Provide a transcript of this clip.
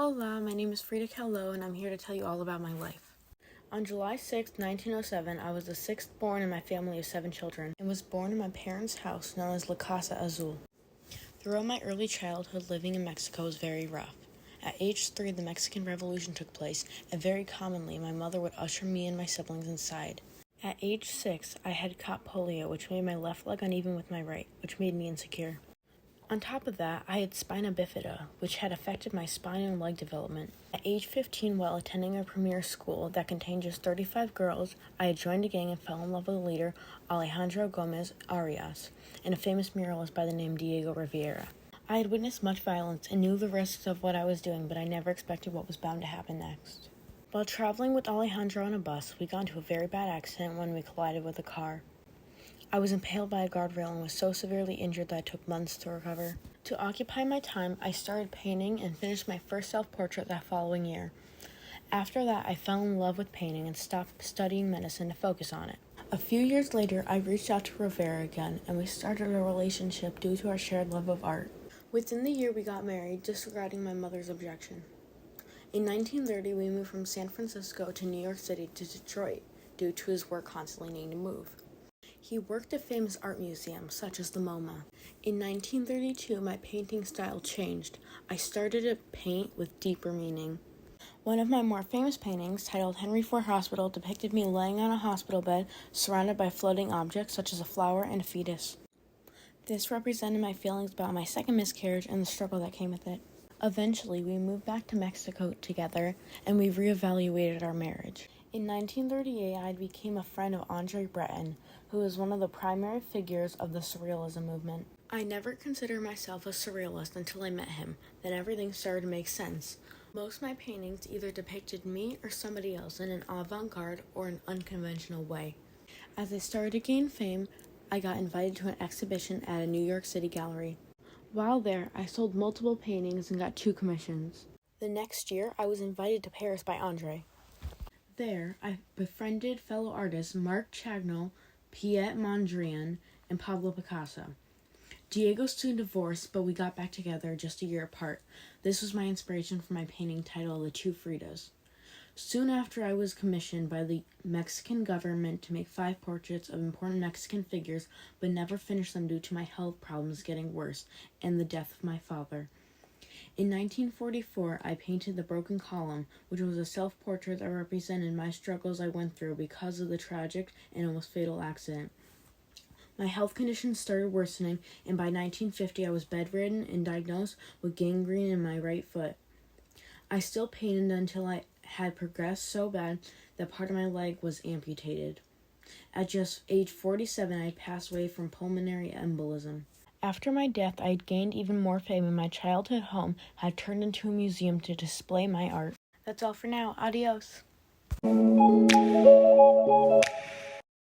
Hola, my name is Frida Kahlo, and I'm here to tell you all about my life. On July 6, 1907, I was the sixth born in my family of 7 children and was born in my parents' house known as La Casa Azul. Throughout my early childhood, living in Mexico was very rough. At age 3, the Mexican Revolution took place, and very commonly, my mother would usher me and my siblings inside. At age 6, I had caught polio, which made my left leg uneven with my right, which made me insecure. On top of that, I had spina bifida, which had affected my spine and leg development. At age 15, while attending a premier school that contained just 35 girls, I had joined a gang and fell in love with the leader, Alejandro Gomez Arias, and a famous muralist by the name Diego Rivera. I had witnessed much violence and knew the risks of what I was doing, but I never expected what was bound to happen next. While traveling with Alejandro on a bus, we got into a very bad accident when we collided with a car. I was impaled by a guardrail and was so severely injured that it took months to recover. To occupy my time, I started painting and finished my first self-portrait that following year. After that, I fell in love with painting and stopped studying medicine to focus on it. A few years later, I reached out to Rivera again, and we started a relationship due to our shared love of art. Within the year, we got married, disregarding my mother's objection. In 1930, we moved from San Francisco to New York City to Detroit, due to his work constantly needing to move. He worked at famous art museums, such as the MoMA. In 1932, my painting style changed. I started to paint with deeper meaning. One of my more famous paintings, titled Henry Ford Hospital, depicted me laying on a hospital bed, surrounded by floating objects such as a flower and a fetus. This represented my feelings about my second miscarriage and the struggle that came with it. Eventually, we moved back to Mexico together, and we reevaluated our marriage. In 1938, I became a friend of Andre Breton, who is one of the primary figures of the Surrealism movement. I never considered myself a surrealist until I met him. Then everything started to make sense. Most of my paintings either depicted me or somebody else in an avant-garde or an unconventional way. As I started to gain fame, I got invited to an exhibition at a New York City gallery. While there, I sold multiple paintings and got 2 commissions. The next year, I was invited to Paris by Andre. There, I befriended fellow artists Marc Chagall, Piet Mondrian, and Pablo Picasso. Diego soon divorced, but we got back together just a year apart. This was my inspiration for my painting titled The Two Fridas. Soon after, I was commissioned by the Mexican government to make 5 portraits of important Mexican figures, but never finished them due to my health problems getting worse and the death of my father. In 1944, I painted The Broken Column, which was a self-portrait that represented my struggles I went through because of the tragic and almost fatal accident. My health conditions started worsening, and by 1950, I was bedridden and diagnosed with gangrene in my right foot. I still painted until I had progressed so bad that part of my leg was amputated. At just age 47, I passed away from pulmonary embolism. After my death, I had gained even more fame, and my childhood home had turned into a museum to display my art. That's all for now. Adios.